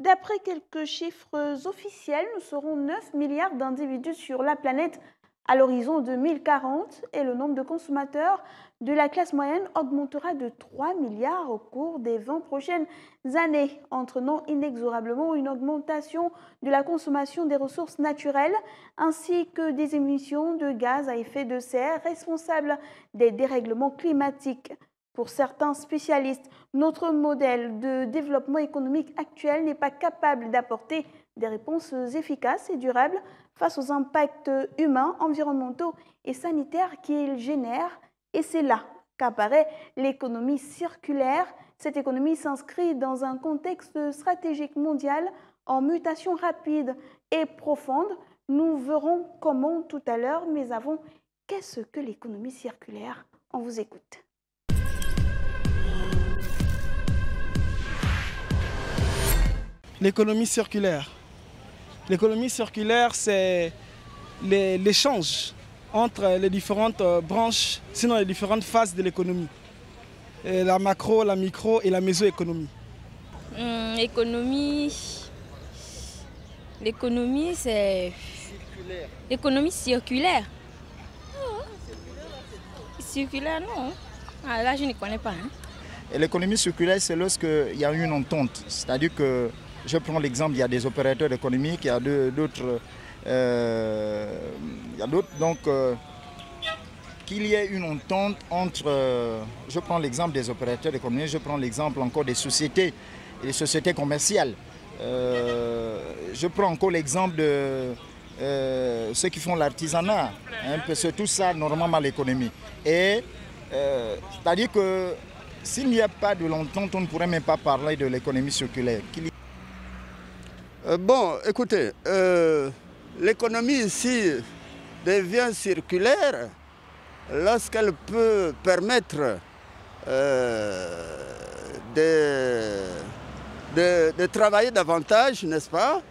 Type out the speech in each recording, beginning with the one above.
D'après quelques chiffres officiels, nous serons 9 milliards d'individus sur la planète à l'horizon 2040 et le nombre de consommateurs de la classe moyenne augmentera de 3 milliards au cours des 20 prochaines années, entraînant inexorablement une augmentation de la consommation des ressources naturelles ainsi que des émissions de gaz à effet de serre responsables des dérèglements climatiques. Pour certains spécialistes, notre modèle de développement économique actuel n'est pas capable d'apporter des réponses efficaces et durables face aux impacts humains, environnementaux et sanitaires qu'il génère. Et c'est là qu'apparaît l'économie circulaire. Cette économie s'inscrit dans un contexte stratégique mondial en mutation rapide et profonde. Nous verrons comment tout à l'heure, mais avant, qu'est-ce que l'économie circulaire? On vous écoute. L'économie circulaire. L'économie circulaire, c'est l'échange entre les différentes branches, sinon les différentes phases de l'économie. La macro, la micro et la mésoéconomie. L'économie, c'est... L'économie circulaire. Circulaire, non. Ah, là, je ne connais pas. Hein. L'économie circulaire, c'est lorsqu'il y a une entente. C'est-à-dire que, je prends l'exemple, il y a des opérateurs économiques, il y a d'autres... donc, qu'il y ait une entente entre... je prends l'exemple des opérateurs économiques, je prends l'exemple encore des sociétés commerciales. Je prends encore l'exemple de ceux qui font l'artisanat, hein, parce que tout ça, normalement, l'économie. Et c'est-à-dire que s'il n'y a pas de l'entente, on ne pourrait même pas parler de l'économie circulaire. Bon, écoutez, l'économie ici devient circulaire lorsqu'elle peut permettre de travailler davantage, n'est-ce pas,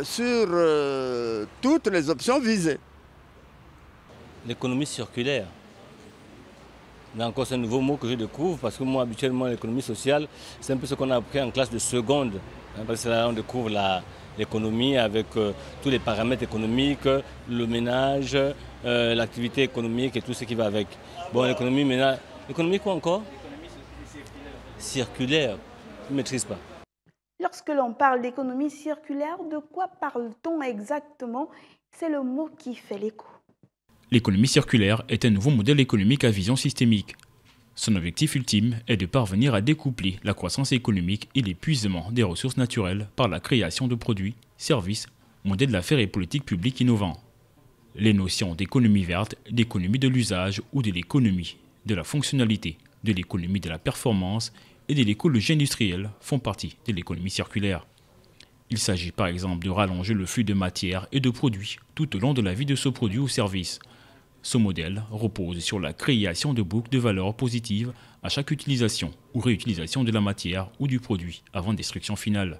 sur toutes les options visées. L'économie circulaire. Là encore, c'est un nouveau mot que je découvre parce que moi, habituellement, l'économie sociale, c'est un peu ce qu'on a appris en classe de seconde. Hein, parce que là, on découvre l'économie avec tous les paramètres économiques, le ménage, l'activité économique et tout ce qui va avec. Bon, l'économie maintenant... L'économie quoi encore? Circulaire. Je ne maîtrise pas. Lorsque l'on parle d'économie circulaire, de quoi parle-t-on exactement? C'est le mot qui fait l'écho. L'économie circulaire est un nouveau modèle économique à vision systémique. Son objectif ultime est de parvenir à découpler la croissance économique et l'épuisement des ressources naturelles par la création de produits, services, modèles d'affaires et politiques publiques innovants. Les notions d'économie verte, d'économie de l'usage ou de l'économie de la fonctionnalité, de l'économie de la performance et de l'écologie industrielle font partie de l'économie circulaire. Il s'agit par exemple de rallonger le flux de matières et de produits tout au long de la vie de ce produit ou service. Ce modèle repose sur la création de boucles de valeur positives à chaque utilisation ou réutilisation de la matière ou du produit avant destruction finale.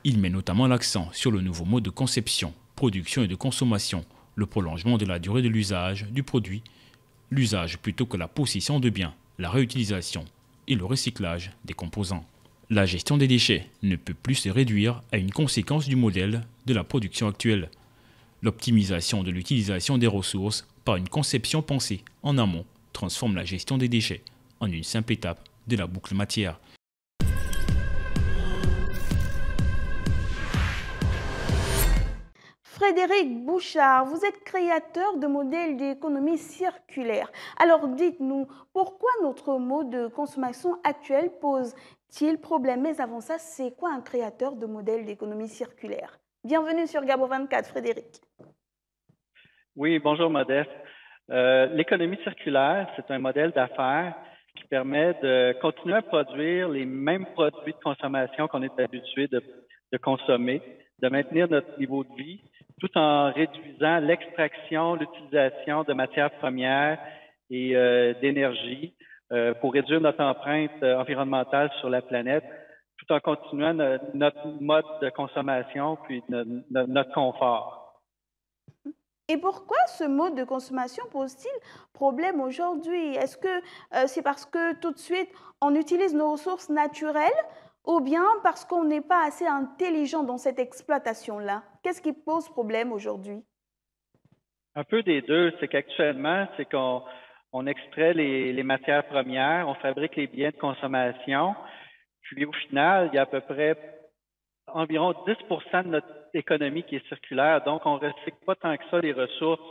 Il met notamment l'accent sur le nouveau mode de conception, production et de consommation, le prolongement de la durée de l'usage du produit, l'usage plutôt que la possession de biens, la réutilisation et le recyclage des composants. La gestion des déchets ne peut plus se réduire à une conséquence du modèle de la production actuelle. L'optimisation de l'utilisation des ressources par une conception pensée en amont transforme la gestion des déchets en une simple étape de la boucle matière. Frédéric Bouchard, vous êtes créateur de modèles d'économie circulaire. Alors dites-nous, pourquoi notre mode de consommation actuel pose-t-il problème? Mais avant ça, c'est quoi un créateur de modèle d'économie circulaire? Bienvenue sur Gabo 24, Frédéric. Oui, bonjour Modeste. L'économie circulaire, c'est un modèle d'affaires qui permet de continuer à produire les mêmes produits de consommation qu'on est habitué de consommer, de maintenir notre niveau de vie, tout en réduisant l'extraction, l'utilisation de matières premières et d'énergie pour réduire notre empreinte environnementale sur la planète, tout en continuant notre mode de consommation puis notre confort. Et pourquoi ce mode de consommation pose-t-il problème aujourd'hui? Est-ce que c'est parce que tout de suite, on utilise nos ressources naturelles ou bien parce qu'on n'est pas assez intelligent dans cette exploitation-là? Qu'est-ce qui pose problème aujourd'hui? Un peu des deux. C'est qu'actuellement, c'est qu'on extrait les matières premières, on fabrique les biens de consommation, puis au final, il y a à peu près environ 10 de notre économie qui est circulaire, donc on ne recycle pas tant que ça les ressources.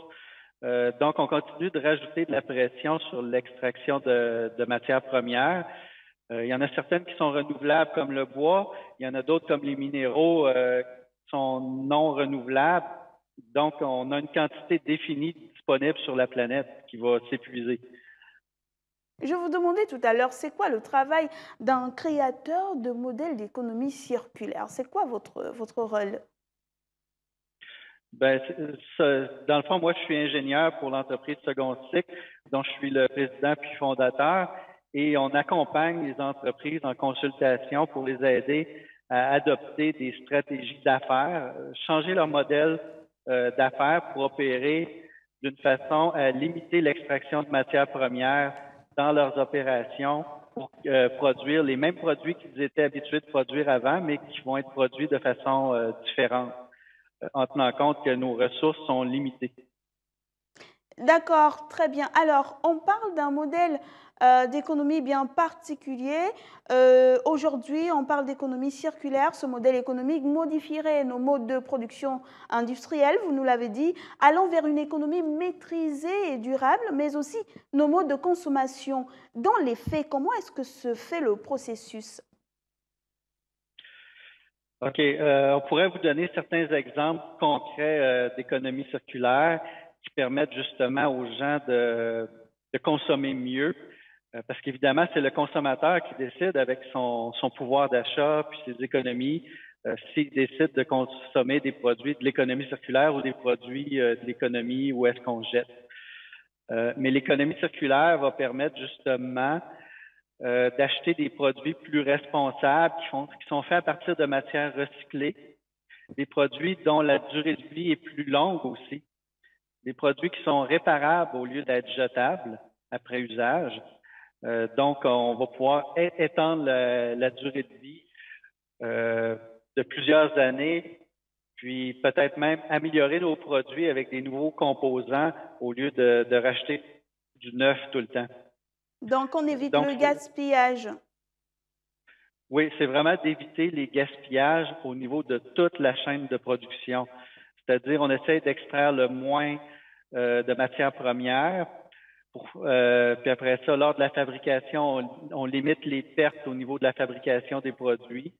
Donc, on continue de rajouter de la pression sur l'extraction de matières premières. Il y en a certaines qui sont renouvelables comme le bois, il y en a d'autres comme les minéraux qui sont non renouvelables. Donc, on a une quantité définie disponible sur la planète qui va s'épuiser. Je vous demandais tout à l'heure, c'est quoi le travail d'un créateur de modèles d'économie circulaire? C'est quoi votre rôle? Ben, dans le fond, moi, je suis ingénieur pour l'entreprise Second Cycle, dont je suis le président puis fondateur, et on accompagne les entreprises en consultation pour les aider à adopter des stratégies d'affaires, changer leur modèle d'affaires pour opérer d'une façon à limiter l'extraction de matières premières dans leurs opérations pour produire les mêmes produits qu'ils étaient habitués de produire avant, mais qui vont être produits de façon différente, en tenant compte que nos ressources sont limitées. D'accord, très bien. Alors, on parle d'un modèle d'économie bien particulier. Aujourd'hui, on parle d'économie circulaire. Ce modèle économique modifierait nos modes de production industrielle, vous nous l'avez dit, allant vers une économie maîtrisée et durable, mais aussi nos modes de consommation. Dans les faits, comment est-ce que se fait le processus? OK. On pourrait vous donner certains exemples concrets d'économie circulaire qui permettent justement aux gens de consommer mieux. Parce qu'évidemment, c'est le consommateur qui décide avec son pouvoir d'achat puis ses économies s'il décide de consommer des produits de l'économie circulaire ou des produits de l'économie où est-ce qu'on jette. Mais l'économie circulaire va permettre justement d'acheter des produits plus responsables qui sont faits à partir de matières recyclées, des produits dont la durée de vie est plus longue aussi, des produits qui sont réparables au lieu d'être jetables après usage. Donc, on va pouvoir étendre la durée de vie de plusieurs années, puis peut-être même améliorer nos produits avec des nouveaux composants au lieu de racheter du neuf tout le temps. Donc, on évite le gaspillage. Oui, c'est vraiment d'éviter les gaspillages au niveau de toute la chaîne de production. C'est-à-dire, on essaie d'extraire le moins de matières premières. Puis après ça, lors de la fabrication, on limite les pertes au niveau de la fabrication des produits.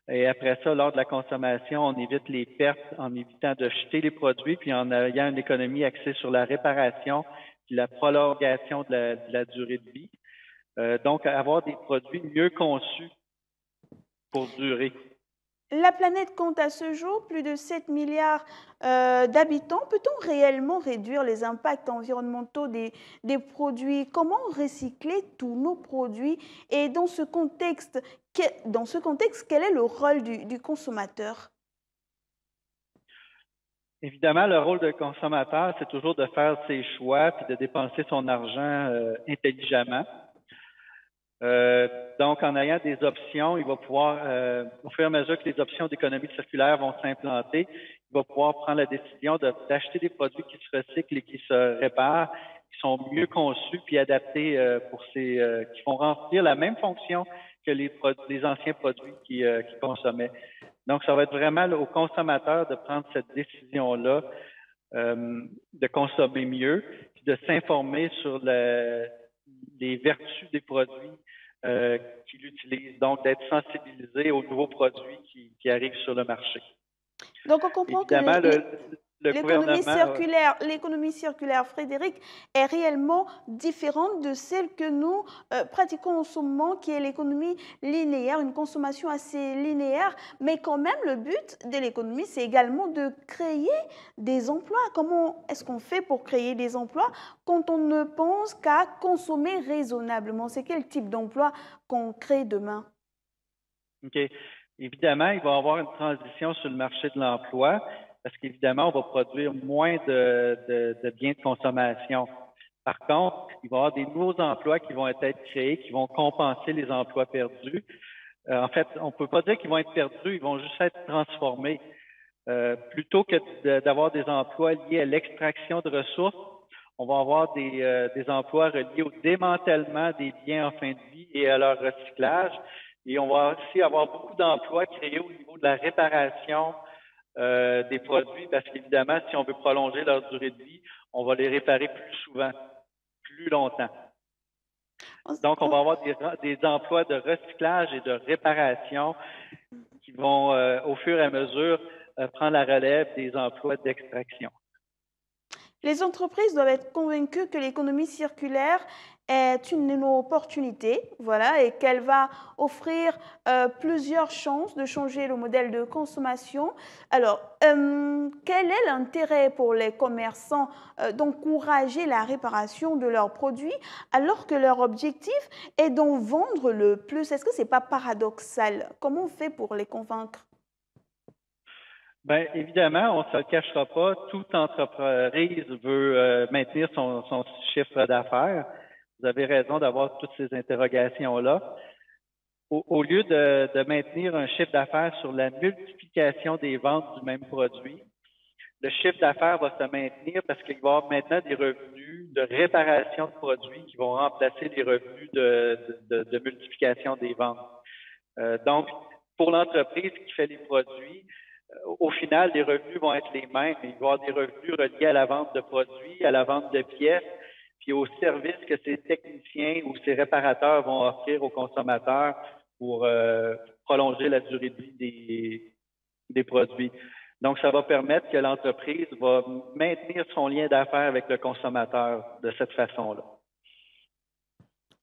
Et après ça, lors de la consommation, on évite les pertes en évitant de jeter les produits, puis en ayant une économie axée sur la réparation puis la prolongation de la durée de vie. Donc, avoir des produits mieux conçus pour durer. La planète compte à ce jour plus de 7 milliards d'habitants. Peut-on réellement réduire les impacts environnementaux des produits? Comment recycler tous nos produits? Et dans ce contexte, quel est le rôle du consommateur? Évidemment, le rôle de consommateur, c'est toujours de faire ses choix puis de dépenser son argent intelligemment. Donc, en ayant des options, il va pouvoir, au fur et à mesure que les options d'économie circulaire vont s'implanter, il va pouvoir prendre la décision d'acheter des produits qui se recyclent et qui se réparent, qui sont mieux conçus puis adaptés qui vont remplir la même fonction que les anciens produits qu'ils consommaient. Donc, ça va être vraiment au consommateur de prendre cette décision-là, de consommer mieux, puis de s'informer sur les vertus des produits qu'il utilise, donc d'être sensibilisé aux nouveaux produits qui arrivent sur le marché. Donc, on comprend évidemment, l'économie circulaire, Frédéric, est réellement différente de celle que nous pratiquons en ce moment, qui est l'économie linéaire, une consommation assez linéaire. Mais quand même, le but de l'économie, c'est également de créer des emplois. Comment est-ce qu'on fait pour créer des emplois quand on ne pense qu'à consommer raisonnablement? C'est quel type d'emploi qu'on crée demain? OK. Évidemment, il va y avoir une transition sur le marché de l'emploi parce qu'évidemment, on va produire moins de biens de consommation. Par contre, il va y avoir des nouveaux emplois qui vont être créés, qui vont compenser les emplois perdus. En fait, on ne peut pas dire qu'ils vont être perdus, ils vont juste être transformés. Plutôt que d'avoir des emplois liés à l'extraction de ressources, on va avoir des emplois reliés au démantèlement des biens en fin de vie et à leur recyclage. Et on va aussi avoir beaucoup d'emplois créés au niveau de la réparation des produits, parce qu'évidemment, si on veut prolonger leur durée de vie, on va les réparer plus souvent, plus longtemps. Donc, on va avoir des emplois de recyclage et de réparation qui vont, au fur et à mesure, prendre la relève des emplois d'extraction. Les entreprises doivent être convaincues que l'économie circulaire est une opportunité, voilà, et qu'elle va offrir plusieurs chances de changer le modèle de consommation. Alors, quel est l'intérêt pour les commerçants d'encourager la réparation de leurs produits alors que leur objectif est d'en vendre le plus? Est-ce que ce n'est pas paradoxal? Comment on fait pour les convaincre? Bien, évidemment, on ne se le cachera pas, toute entreprise veut maintenir son chiffre d'affaires. Vous avez raison d'avoir toutes ces interrogations-là. Au lieu de maintenir un chiffre d'affaires sur la multiplication des ventes du même produit, le chiffre d'affaires va se maintenir parce qu'il va y avoir maintenant des revenus de réparation de produits qui vont remplacer les revenus de multiplication des ventes. Donc, pour l'entreprise qui fait les produits, au final, les revenus vont être les mêmes. Il va y avoir des revenus reliés à la vente de produits, à la vente de pièces, puis aux services que ces techniciens ou ces réparateurs vont offrir aux consommateurs pour prolonger la durée de vie des produits. Donc, ça va permettre que l'entreprise va maintenir son lien d'affaires avec le consommateur de cette façon-là.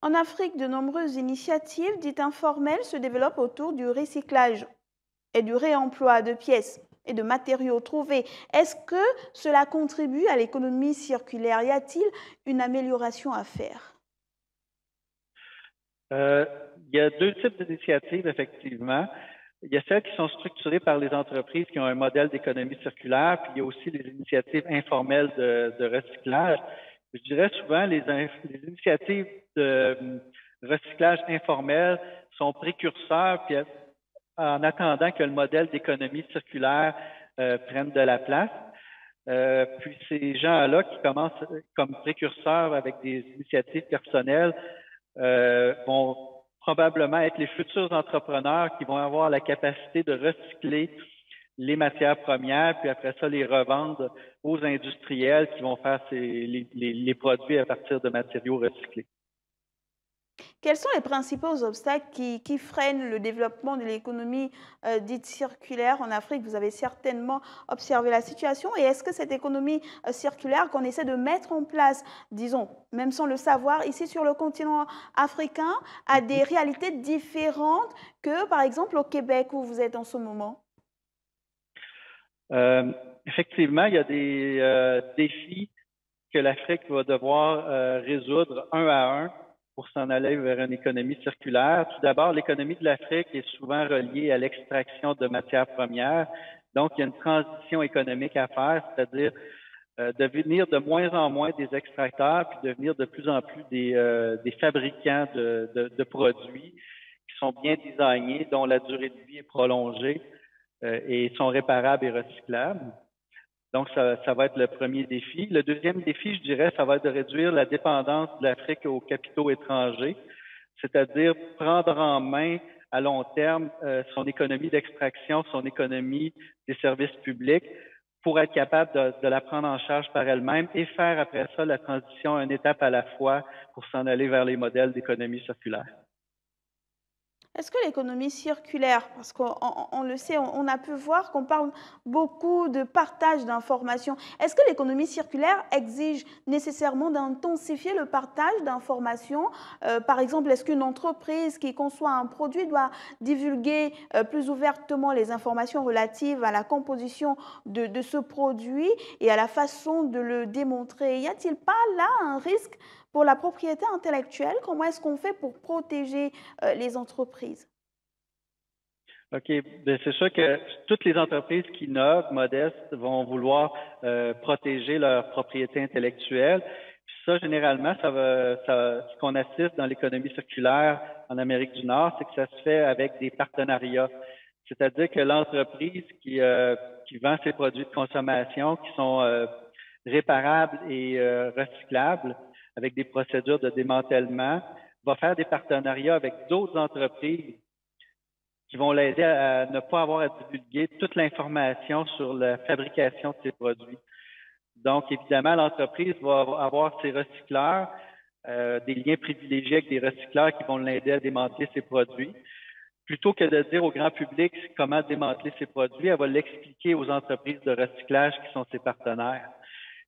En Afrique, de nombreuses initiatives dites informelles se développent autour du recyclage et du réemploi de pièces et de matériaux trouvés. Est-ce que cela contribue à l'économie circulaire? Y a-t-il une amélioration à faire? Il y a deux types d'initiatives, effectivement. Il y a celles qui sont structurées par les entreprises qui ont un modèle d'économie circulaire, puis il y a aussi les initiatives informelles de recyclage. Je dirais souvent les initiatives de recyclage informel sont précurseurs, puis en attendant que le modèle d'économie circulaire prenne de la place. Puis ces gens-là qui commencent comme précurseurs avec des initiatives personnelles vont probablement être les futurs entrepreneurs qui vont avoir la capacité de recycler les matières premières, puis après ça, les revendre aux industriels qui vont faire les produits à partir de matériaux recyclés. Quels sont les principaux obstacles qui freinent le développement de l'économie dite circulaire en Afrique? Vous avez certainement observé la situation. Et est-ce que cette économie circulaire qu'on essaie de mettre en place, disons, même sans le savoir, ici sur le continent africain, a des réalités différentes que, par exemple, au Québec où vous êtes en ce moment? Effectivement, il y a des défis que l'Afrique va devoir résoudre un à un pour s'en aller vers une économie circulaire. Tout d'abord, l'économie de l'Afrique est souvent reliée à l'extraction de matières premières. Donc, il y a une transition économique à faire, c'est-à-dire devenir de moins en moins des extracteurs, puis devenir de plus en plus des fabricants de produits qui sont bien designés, dont la durée de vie est prolongée et sont réparables et recyclables. Donc, ça va être le premier défi. Le deuxième défi, je dirais, ça va être de réduire la dépendance de l'Afrique aux capitaux étrangers, c'est-à-dire prendre en main à long terme son économie d'extraction, son économie des services publics pour être capable de la prendre en charge par elle-même et faire après ça la transition une étape à la fois pour s'en aller vers les modèles d'économie circulaire. Est-ce que l'économie circulaire, parce qu'on le sait, on a pu voir qu'on parle beaucoup de partage d'informations, est-ce que l'économie circulaire exige nécessairement d'intensifier le partage d'informations? Par exemple, est-ce qu'une entreprise qui conçoit un produit doit divulguer plus ouvertement les informations relatives à la composition de ce produit et à la façon de le démontrer? Y a-t-il pas là un risque pour la propriété intellectuelle? Comment est-ce qu'on fait pour protéger les entreprises? OK. C'est sûr que toutes les entreprises qui innovent, modestes, vont vouloir protéger leur propriété intellectuelle. Puis Ça, généralement, ce qu'on assiste dans l'économie circulaire en Amérique du Nord, c'est que ça se fait avec des partenariats. C'est-à-dire que l'entreprise qui vend ses produits de consommation qui sont réparables et recyclables avec des procédures de démantèlement va faire des partenariats avec d'autres entreprises qui vont l'aider à ne pas avoir à divulguer toute l'information sur la fabrication de ses produits. Donc, évidemment, l'entreprise va avoir ses recycleurs, des liens privilégiés avec des recycleurs qui vont l'aider à démanteler ses produits. Plutôt que de dire au grand public comment démanteler ses produits, elle va l'expliquer aux entreprises de recyclage qui sont ses partenaires.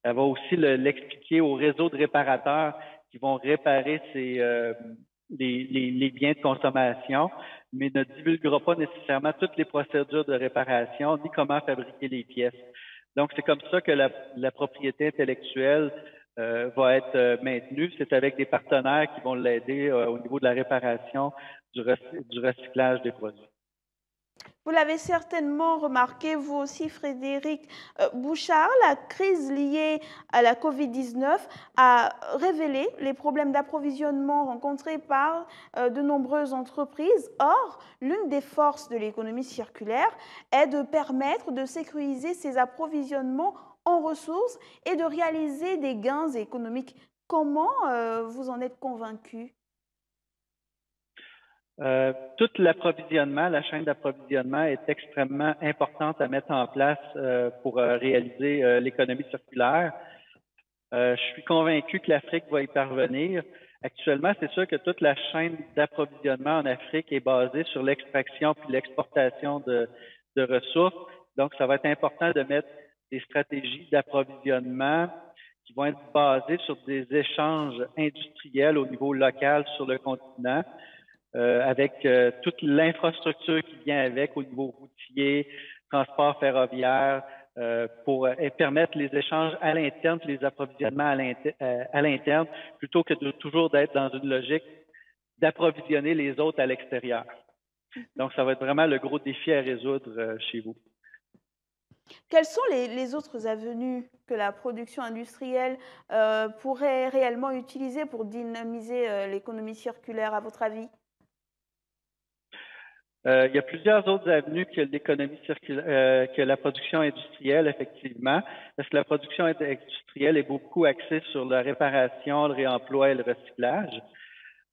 Elle va aussi l'expliquer au réseau de réparateurs qui vont réparer les biens de consommation, mais ne divulguera pas nécessairement toutes les procédures de réparation ni comment fabriquer les pièces. Donc, c'est comme ça que la propriété intellectuelle va être maintenue. C'est avec des partenaires qui vont l'aider au niveau de la réparation du recyclage des produits. Vous l'avez certainement remarqué, vous aussi, Frédéric Bouchard, la crise liée à la COVID-19 a révélé les problèmes d'approvisionnement rencontrés par de nombreuses entreprises. Or, l'une des forces de l'économie circulaire est de permettre de sécuriser ces approvisionnements en ressources et de réaliser des gains économiques. Comment vous en êtes convaincu ? Tout l'approvisionnement, la chaîne d'approvisionnement est extrêmement importante à mettre en place pour réaliser l'économie circulaire. Je suis convaincu que l'Afrique va y parvenir. Actuellement, c'est sûr que toute la chaîne d'approvisionnement en Afrique est basée sur l'extraction puis l'exportation de ressources. Donc, ça va être important de mettre des stratégies d'approvisionnement qui vont être basées sur des échanges industriels au niveau local sur le continent. Avec toute l'infrastructure qui vient avec au niveau routier, transport ferroviaire, pour permettre les échanges à l'interne, les approvisionnements à l'interne, plutôt que de toujours d'être dans une logique d'approvisionner les autres à l'extérieur. Donc, ça va être vraiment le gros défi à résoudre chez vous. Quelles sont les autres avenues que la production industrielle pourrait réellement utiliser pour dynamiser l'économie circulaire, à votre avis ? Il y a plusieurs autres avenues que l'économie circulaire, que la production industrielle, effectivement, parce que la production industrielle est beaucoup axée sur la réparation, le réemploi et le recyclage.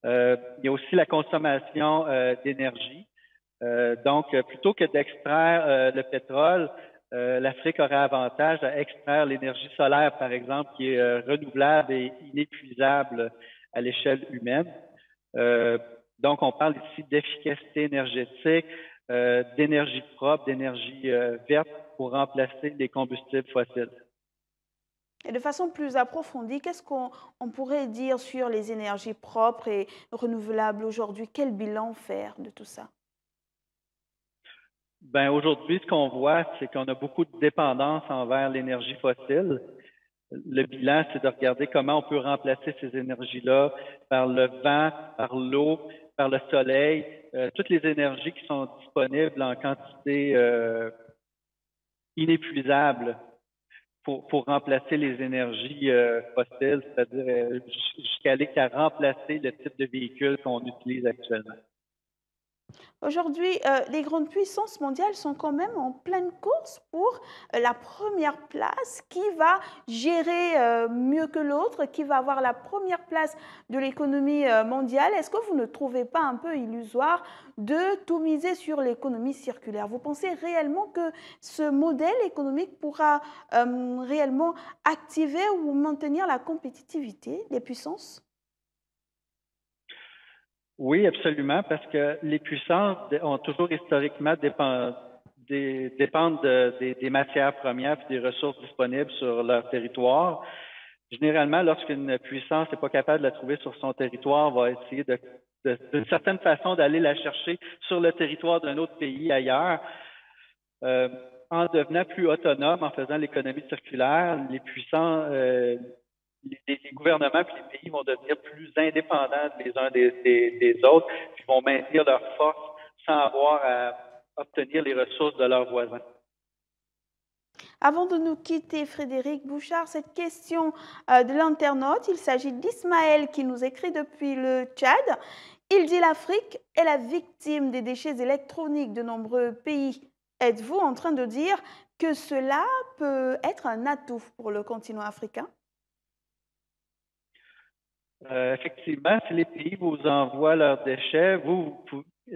Il y a aussi la consommation d'énergie. Donc, plutôt que d'extraire le pétrole, l'Afrique aurait avantage à extraire l'énergie solaire, par exemple, qui est renouvelable et inépuisable à l'échelle humaine. Donc, on parle ici d'efficacité énergétique, d'énergie propre, d'énergie verte pour remplacer les combustibles fossiles. Et de façon plus approfondie, qu'est-ce qu'on pourrait dire sur les énergies propres et renouvelables aujourd'hui? Quel bilan faire de tout ça? Ben, aujourd'hui, ce qu'on voit, c'est qu'on a beaucoup de dépendance envers l'énergie fossile. Le bilan, c'est de regarder comment on peut remplacer ces énergies-là par le vent, par l'eau, par le soleil, toutes les énergies qui sont disponibles en quantité inépuisable pour remplacer les énergies fossiles, c'est-à-dire jusqu'à aller qu'à remplacer le type de véhicule qu'on utilise actuellement. Aujourd'hui, les grandes puissances mondiales sont quand même en pleine course pour la première place. Qui va gérer mieux que l'autre? Qui va avoir la première place de l'économie mondiale? Est-ce que vous ne trouvez pas un peu illusoire de tout miser sur l'économie circulaire? Vous pensez réellement que ce modèle économique pourra réellement activer ou maintenir la compétitivité des puissances? Oui, absolument, parce que les puissances ont toujours historiquement dépendent des matières premières et des ressources disponibles sur leur territoire. Généralement, lorsqu'une puissance n'est pas capable de la trouver sur son territoire, va essayer d'une certaine façon d'aller la chercher sur le territoire d'un autre pays ailleurs. En devenant plus autonome, en faisant l'économie circulaire, les puissants les gouvernements et les pays vont devenir plus indépendants les uns des autres, puis vont maintenir leur force sans avoir à obtenir les ressources de leurs voisins. Avant de nous quitter, Frédéric Bouchard, cette question de l'internaute, il s'agit d'Ismaël qui nous écrit depuis le Tchad. Il dit: l'Afrique est la victime des déchets électroniques de nombreux pays. Êtes-vous en train de dire que cela peut être un atout pour le continent africain? Effectivement, si les pays vous envoient leurs déchets,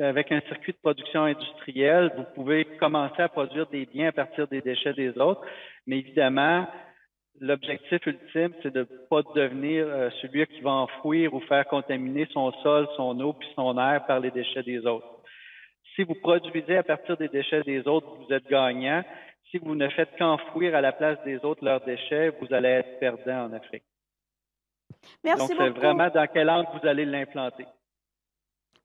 avec un circuit de production industrielle, vous pouvez commencer à produire des biens à partir des déchets des autres. Mais évidemment, l'objectif ultime, c'est de ne pas devenir celui qui va enfouir ou faire contaminer son sol, son eau puis son air par les déchets des autres. Si vous produisez à partir des déchets des autres, vous êtes gagnant. Si vous ne faites qu'enfouir à la place des autres leurs déchets, vous allez être perdant en Afrique. Merci Donc, beaucoup. c'est vraiment dans quel angle vous allez l'implanter.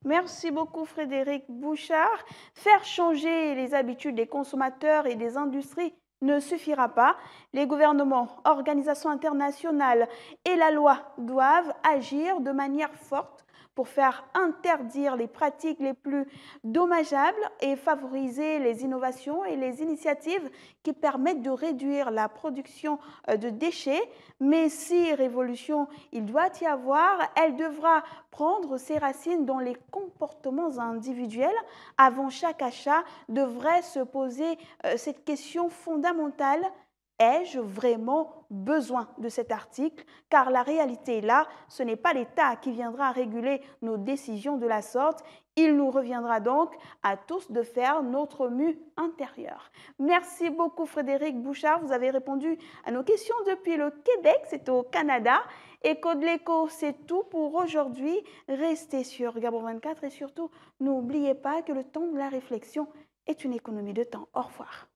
Merci beaucoup Frédéric Bouchard. Faire changer les habitudes des consommateurs et des industries ne suffira pas. Les gouvernements, organisations internationales et la loi doivent agir de manière forte pour faire interdire les pratiques les plus dommageables et favoriser les innovations et les initiatives qui permettent de réduire la production de déchets. Mais si révolution il doit y avoir, elle devra prendre ses racines dans les comportements individuels. Avant chaque achat, devrait se poser cette question fondamentale: ai-je vraiment besoin de cet article? Car la réalité est là, ce n'est pas l'État qui viendra réguler nos décisions de la sorte. Il nous reviendra donc à tous de faire notre mue intérieure. Merci beaucoup Frédéric Bouchard, vous avez répondu à nos questions depuis le Québec, c'est au Canada. Écho de l'écho, c'est tout pour aujourd'hui. Restez sur Gabon 24 et surtout, n'oubliez pas que le temps de la réflexion est une économie de temps. Au revoir.